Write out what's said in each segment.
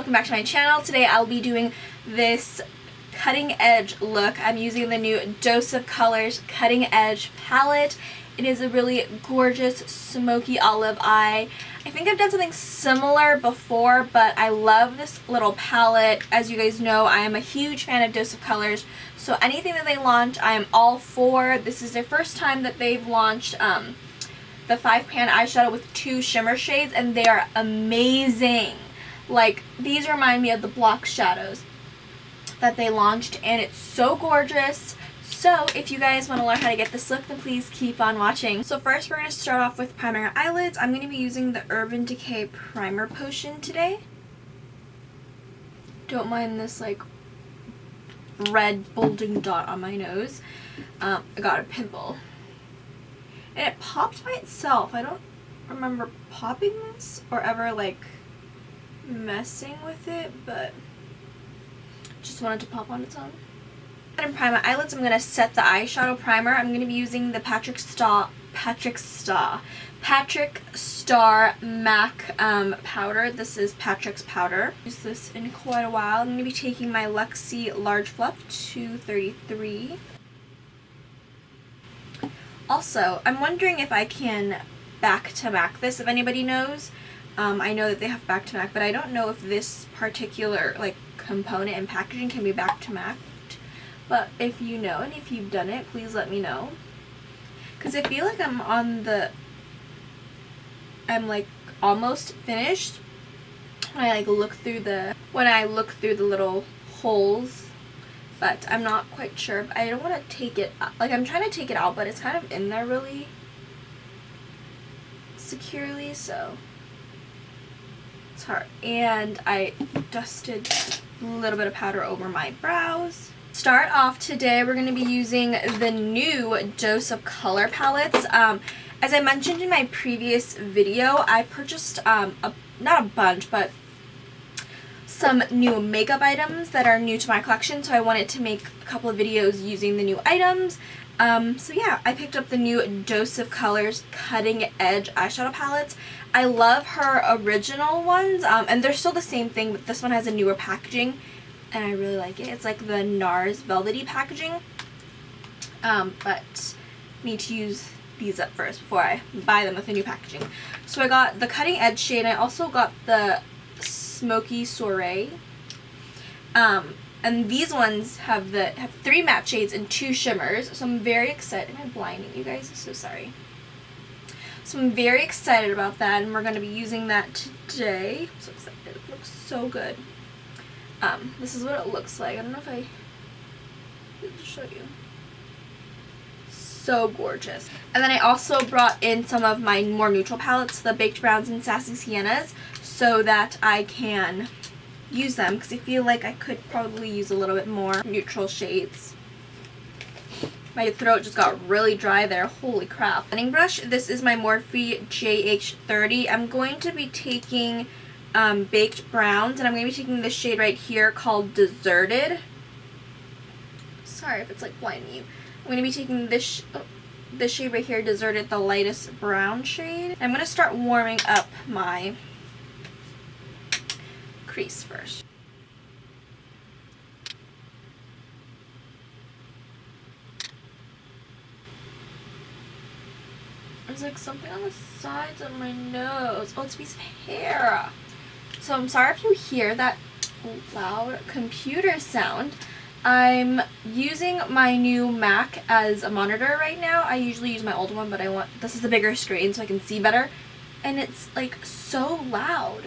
welcome back to my channel. Today I'll be doing this cutting edge look. I'm using the new Dose of Colors cutting edge palette. It is a really gorgeous smoky olive eye. I think I've done something similar before, but I love this little palette. As you guys know, I am a huge fan of Dose of Colors, so anything that they launch I am all for. This is their first time that they've launched the 5-pan eyeshadow with 2 shimmer shades, and they are amazing. Like, these remind me of the block shadows that they launched, and it's so gorgeous. So if you guys want to learn how to get this look, then please keep on watching. So first we're going to start off with priming our eyelids. I'm going to be using the Urban Decay Primer Potion today. Don't mind this like red bulging dot on my nose. I got a pimple. And it popped by itself. I don't remember popping this or ever like messing with it, but just wanted to pop on its own. And prime my eyelids. I'm going to set the eyeshadow primer. I'm going to be using the Patrickstar MAC powder. This is Patrick's powder. I've used this in quite a while. I'm going to be taking my Luxie Large Fluff 233. Also, I'm wondering if I can back-to-back this, if anybody knows. I know that they have back-to-back, but I don't know if this particular like component and packaging can be back-to-back. But if you know and if you've done it, please let me know. Because I feel like I'm like almost finished when I look through the little holes. But I'm not quite sure. I don't want to take it, like I'm trying to take it out, but it's kind of in there really securely, so it's hard. And I dusted a little bit of powder over my brows. Start off today, we're going to be using the new Dose of Color palettes. As I mentioned in my previous video, I purchased not a bunch, but some new makeup items that are new to my collection, so I wanted to make a couple of videos using the new items. So yeah, I picked up the new Dose of Colors cutting edge eyeshadow palettes. I love her original ones, and they're still the same thing, but this one has a newer packaging, and I really like it. It's like the NARS velvety packaging, but need to use these up first before I buy them with the new packaging. So I got the cutting edge shade, and I also got the Smoky Soiree, and these ones have 3 matte shades and 2 shimmers, so I'm very excited. Am I blinding you guys? I'm so sorry. So I'm very excited about that, and we're going to be using that today. I'm so excited. It looks so good. This is what it looks like. I don't know if I can show you. So gorgeous. And then I also brought in some of my more neutral palettes, the Baked Browns and Sassy Siennas, so that I can use them, because I feel like I could probably use a little bit more neutral shades. My throat just got really dry there. Holy crap. Blending brush. This is my Morphe JH30. I'm going to be taking Baked Browns, and I'm going to be taking this shade right here called Deserted. Sorry if it's like blinding you. I'm going to be taking this shade right here, Deserted, the lightest brown shade. I'm going to start warming up my crease first. There's like something on the sides of my nose. Oh, it's a piece of hair. So I'm sorry if you hear that loud computer sound. I'm using my new Mac as a monitor right now. I usually use my old one, but this is a bigger screen so I can see better. And it's like so loud.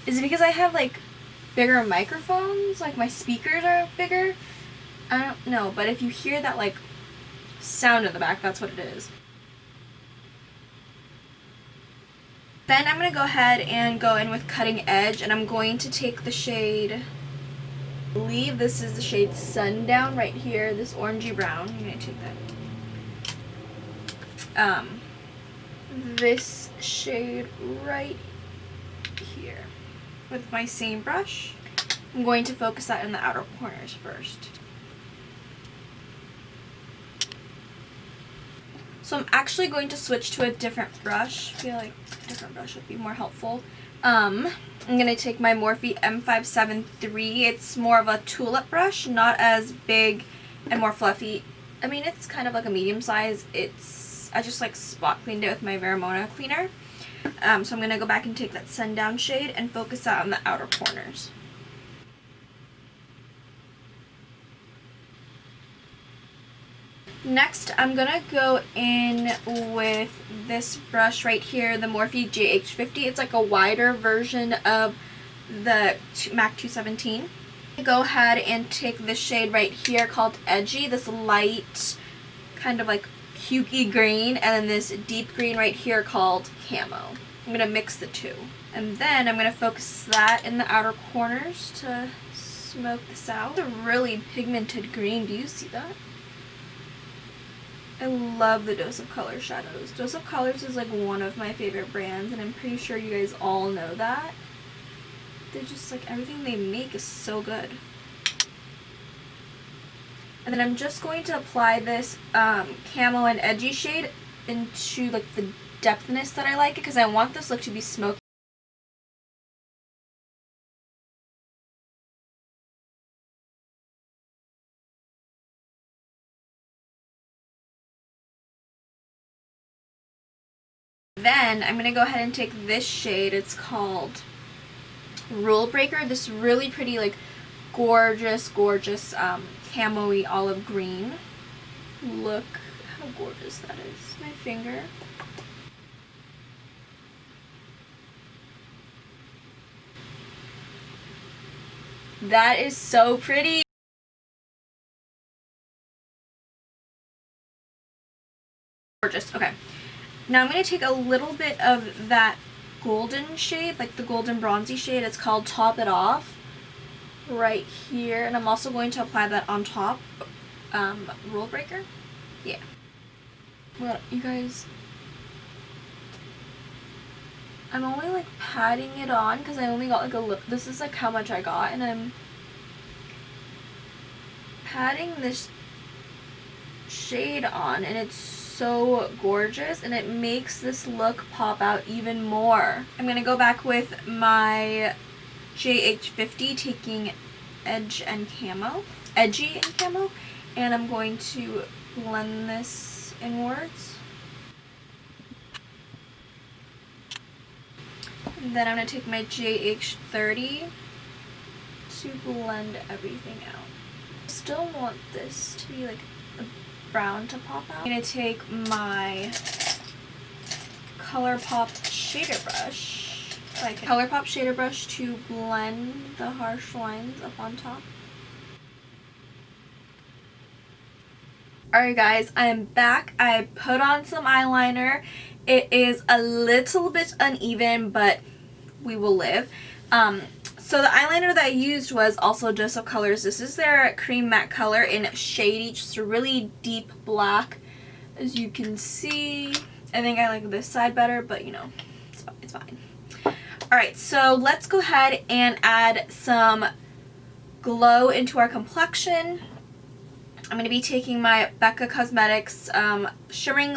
Is it because I have like bigger microphones? Like my speakers are bigger? I don't know, but if you hear that like sound in the back, that's what it is. Then I'm going to go ahead and go in with Cutting Edge, and I'm going to take the shade, I believe this is the shade Sundown right here, this orangey brown. I'm going to take that. This shade right here. With my same brush, I'm going to focus that in the outer corners first. So I'm actually going to switch to a different brush. I feel like a different brush would be more helpful. I'm going to take my Morphe M573. It's more of a tulip brush, not as big and more fluffy. I mean, it's kind of like a medium size. I just like spot cleaned it with my Vermona cleaner. So I'm going to go back and take that Sundown shade and focus that on the outer corners. Next, I'm going to go in with this brush right here, the Morphe GH50. It's like a wider version of the MAC 217. Go ahead and take this shade right here called Edgy, this light kind of like cukey green, and then this deep green right here called Camo. I'm going to mix the two. And then I'm going to focus that in the outer corners to smoke this out. It's a really pigmented green. Do you see that? I love the Dose of Colors shadows. Dose of Colors is like one of my favorite brands, and I'm pretty sure you guys all know that. They're just like, everything they make is so good. And then I'm just going to apply this Camo and Edgy shade into like the depthness that I like it, because I want this look to be smoky. Then I'm going to go ahead and take this shade. It's called Rule Breaker. This really pretty, like, gorgeous camo-y olive green. Look how gorgeous that is. My finger. That is so pretty. Gorgeous. Okay. Now I'm going to take a little bit of that golden shade, like the golden bronzy shade. It's called Top It Off, right here. And I'm also going to apply that on top. Rule Breaker? Yeah. Well, you guys, I'm only like patting it on because I only got like a lip. This is like how much I got, and I'm patting this shade on, and it's so gorgeous, and it makes this look pop out even more. I'm gonna go back with my JH50, taking Edgy and Camo, and I'm going to blend this inwards. And then I'm gonna take my JH30 to blend everything out. Still want this to be like brown to pop out. I'm going to take my ColourPop shader brush, to blend the harsh lines up on top. Alright guys, I am back. I put on some eyeliner. It is a little bit uneven, but we will live. So the eyeliner that I used was also Dose of Colors. This is their cream matte color in Shady, just a really deep black. As you can see, I think I like this side better, but you know, it's fine. Alright, so let's go ahead and add some glow into our complexion. I'm going to be taking my Becca Cosmetics Shimmering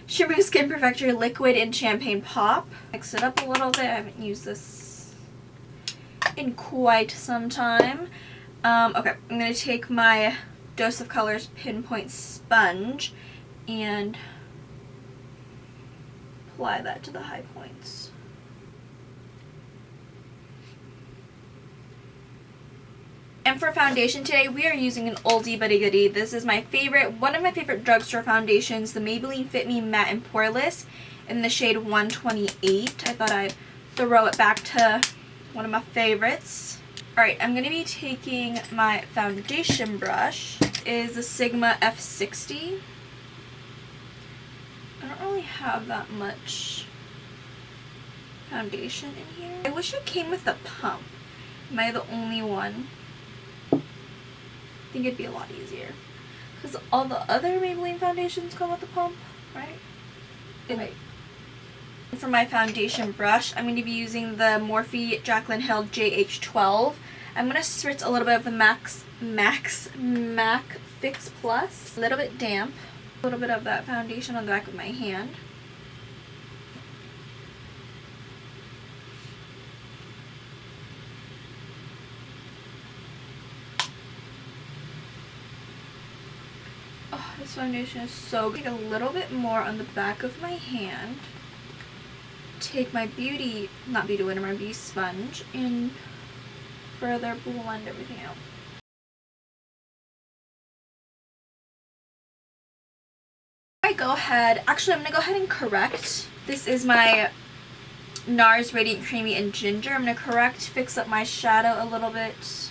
Skin Perfector Liquid in Champagne Pop. Mix it up a little bit. I haven't used this in quite some time. Okay, I'm going to take my Dose of Colors Pinpoint Sponge and apply that to the high points. And for foundation today, we are using an oldie but a goodie. This is my favorite, one of my favorite drugstore foundations, the Maybelline Fit Me Matte and Poreless in the shade 128. I thought I'd throw it back to one of my favorites. Alright, I'm going to be taking my foundation brush. It is a Sigma F60. I don't really have that much foundation in here. I wish it came with a pump. Am I the only one? I think it'd be a lot easier. Because all the other Maybelline foundations come with a pump, right? Right. For my foundation brush, I'm going to be using the Morphe Jaclyn Hill JH12. I'm going to spritz a little bit of the MAC Fix Plus. A little bit damp. A little bit of that foundation on the back of my hand. This foundation is so good. Take a little bit more on the back of my hand. Take my beauty sponge and further blend everything out. I'm gonna go ahead and correct. This is my NARS Radiant Creamy and Ginger. I'm gonna fix up my shadow a little bit.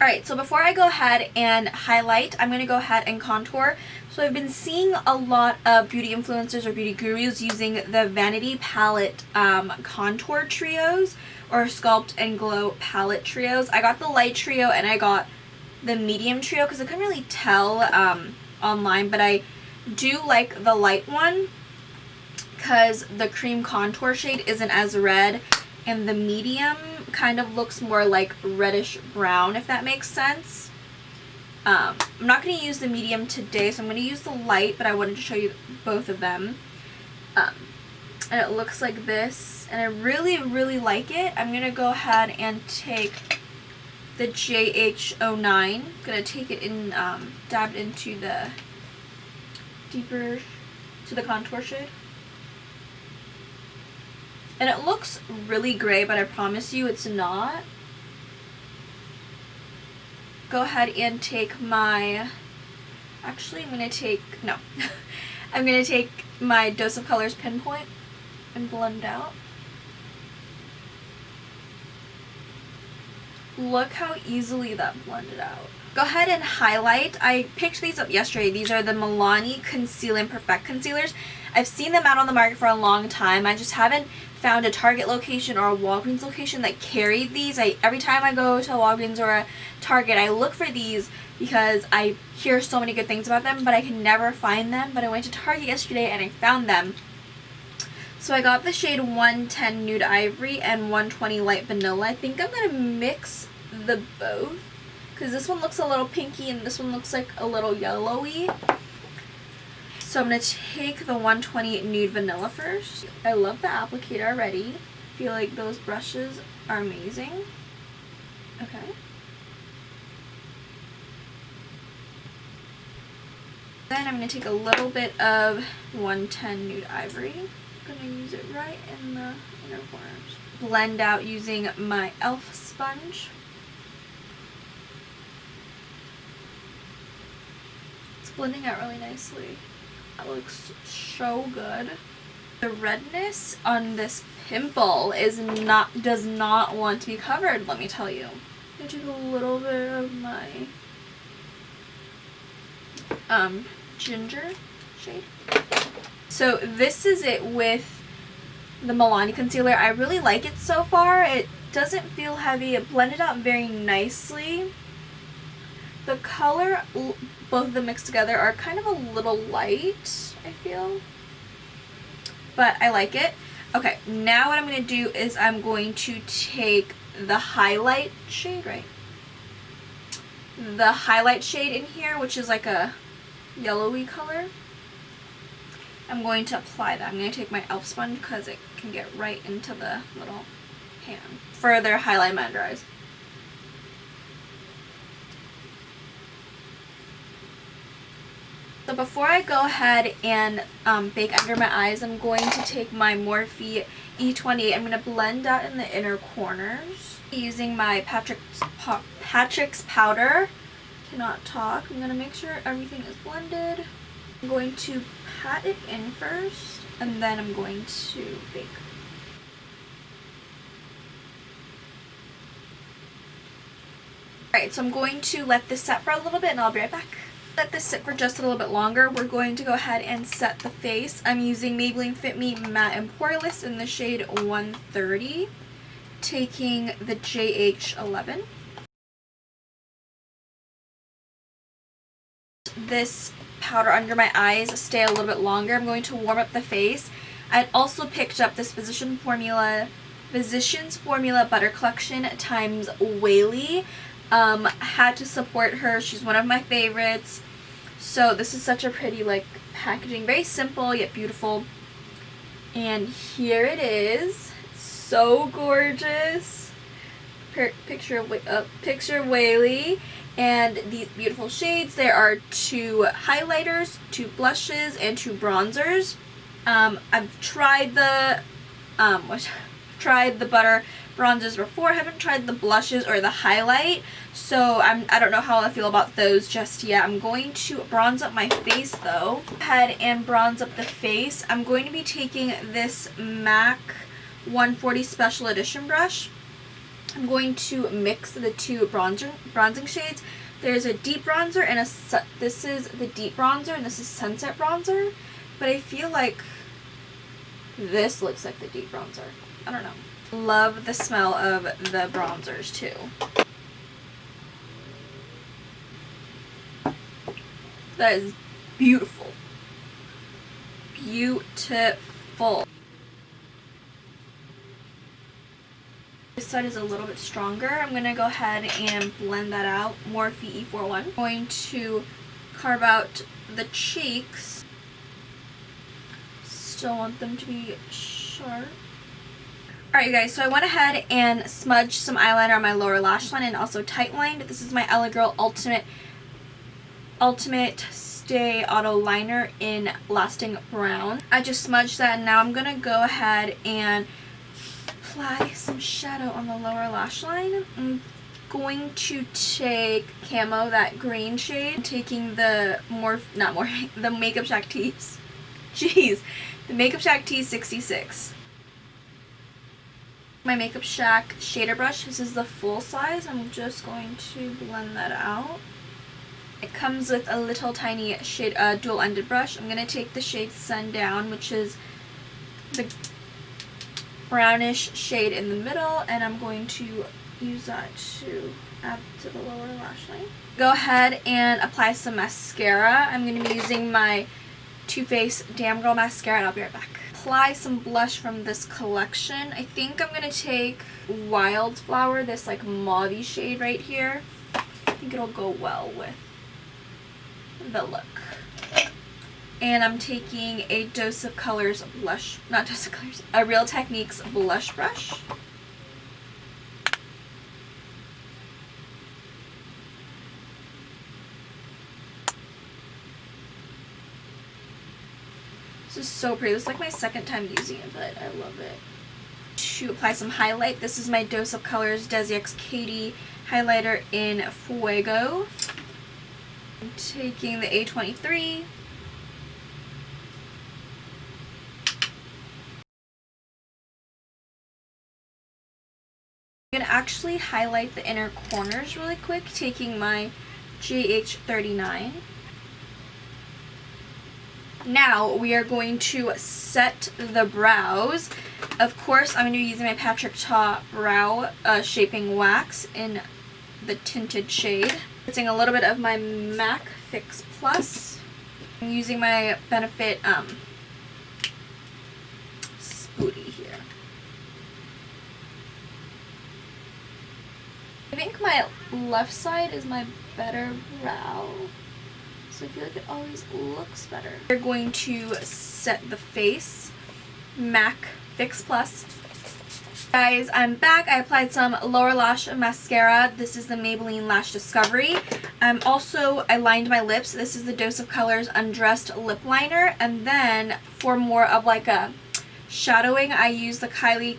Alright, so before I go ahead and highlight, I'm going to go ahead and contour. So I've been seeing a lot of beauty influencers or beauty gurus using the Vanity palette contour trios or Sculpt and Glow palette trios. I got the light trio and I got the medium trio because I couldn't really tell online, but I do like the light one because the cream contour shade isn't as red, and the medium kind of looks more like reddish brown, if that makes sense. I'm not going to use the medium today, so I'm going to use the light, but I wanted to show you both of them. And it looks like this, and I really, really like it. I'm going to go ahead and take the JH09. I'm going to take it in, dab into the deeper, to the contour shade. And it looks really gray, but I promise you it's not. Go ahead and take my, actually I'm going to take, no. I'm going to take my Dose of Colors Pinpoint and blend out. Look how easily that blended out. Go ahead and highlight. I picked these up yesterday. These are the Milani Conceal and Perfect Concealers. I've seen them out on the market for a long time. I just haven't found a Target location or a Walgreens location that carried these. Every time I go to a Walgreens or a Target, I look for these because I hear so many good things about them, but I can never find them. But I went to Target yesterday and I found them. So I got the shade 110 Nude Ivory and 120 Light Vanilla. I think I'm going to mix the both because this one looks a little pinky and this one looks like a little yellowy. So I'm going to take the 120 Nude Vanilla first. I love the applicator already. I feel like those brushes are amazing. Okay. Then I'm going to take a little bit of 110 Nude Ivory. I'm going to use it right in the inner corners. Blend out using my e.l.f. sponge. It's blending out really nicely. That looks so good. The redness on this pimple does not want to be covered, let me tell you. I'm going to take a little bit of my ginger shade. So this is it with the Milani concealer. I really like it so far. It doesn't feel heavy. It blended out very nicely. The color, both of them mixed together, are kind of a little light, I feel. But I like it. Okay, now what I'm going to do is I'm going to take the highlight shade, right? The highlight shade in here, which is like a yellowy color. I'm going to apply that. I'm going to take my e.l.f. sponge because it can get right into the little hand. Further highlight my under eyes. So before I go ahead and bake under my eyes, I'm going to take my Morphe E28. I'm going to blend out in the inner corners using my Patrick's powder. Cannot talk. I'm going to make sure everything is blended. I'm going to pat it in first, and then I'm going to bake. Alright, so I'm going to let this set for a little bit, and I'll be right back. Let this sit for just a little bit longer. We're going to go ahead and set the face. I'm using Maybelline Fit Me Matte and Poreless in the shade 130. Taking the JH11. This powder under my eyes stay a little bit longer. I'm going to warm up the face. I also picked up this Physcians Formula Butter Collection times Weylie. Had to support her. She's one of my favorites. So this is such a pretty like packaging. Very simple yet beautiful. And here it is. So gorgeous. Picture Weylie, and these beautiful shades. There are 2 highlighters, 2 blushes, and 2 bronzers. I've tried the butter bronzers before. I haven't tried the blushes or the highlight, so I don't know how I feel about those just yet. I'm going to bronze up my face though. Go ahead and bronze up the face. I'm going to be taking this MAC 140 Special Edition brush. I'm going to mix the 2 bronzing shades. There's a deep bronzer and this is the deep bronzer and this is Sunset bronzer, but I feel like this looks like the deep bronzer. I don't know. Love the smell of the bronzers too. That is beautiful. Beautiful. This side is a little bit stronger. I'm going to go ahead and blend that out. Morphe E41. I'm going to carve out the cheeks. Still want them to be sharp. Alright you guys, so I went ahead and smudged some eyeliner on my lower lash line and also tight lined. This is my LA Girl Ultimate Stay Auto Liner in Lasting Brown. I just smudged that and now I'm going to go ahead and apply some shadow on the lower lash line. I'm going to take Camo, that green shade. I'm taking the the Makeup Shack Tease. Jeez. The Makeup Shack T66. My Makeup Shack shader brush. This is the full size. I'm just going to blend that out. It comes with a little tiny shade, dual-ended brush. I'm going to take the shade Sundown, which is the brownish shade in the middle, and I'm going to use that to add to the lower lash line. Go ahead and apply some mascara. I'm going to be using my Too Faced Damn Girl mascara, and I'll be right back. Apply some blush from this collection. I think I'm going to take Wildflower, this like mauve shade right here. I think it'll go well with the look. And I'm taking a Dose of Colors blush, not Dose of Colors, a Real Techniques blush brush. This is so pretty. This is like my second time using it, but I love it. To apply some highlight, this is my Dose of Colors Desi X Katy highlighter in Fuego. I'm taking the A23. I'm going to actually highlight the inner corners really quick, taking my GH39. Now we are going to set the brows. Of course, I'm going to be using my Patrickstar brow shaping wax in the tinted shade. Using a little bit of my MAC Fix Plus. I'm using my Benefit Spoolie here. I think my left side is my better brow, so I feel like it always looks better. We're going to set the face. MAC Fix Plus. Guys, I'm back. I applied some lower lash mascara. This is the Maybelline Lash Discovery. I lined my lips. This is the Dose of Colors Undressed Lip Liner. And then for more of like a shadowing, I use the Kylie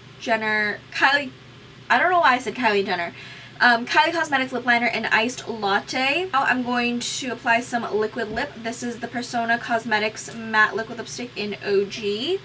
Cosmetics Lip Liner in Iced Latte. Now I'm going to apply some liquid lip. This is the Persona Cosmetics Matte Liquid Lipstick in OG.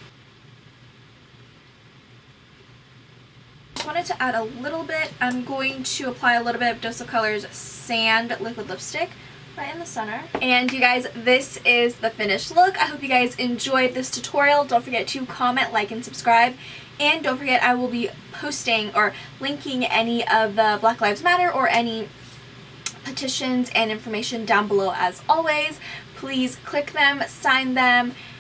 Just wanted to add a little bit. I'm going to apply a little bit of Dose of Colors Sand Liquid Lipstick right in the center. And you guys, this is the finished look. I hope you guys enjoyed this tutorial. Don't forget to comment, like, and subscribe. And don't forget, I will be posting or linking any of the Black Lives Matter or any petitions and information down below as always. Please click them, sign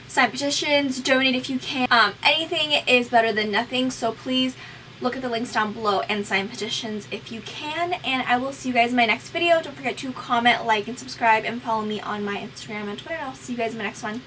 petitions, donate if you can. Anything is better than nothing, so please look at the links down below and sign petitions if you can. And I will see you guys in my next video. Don't forget to comment, like, and subscribe, and follow me on my Instagram and Twitter. I'll see you guys in my next one.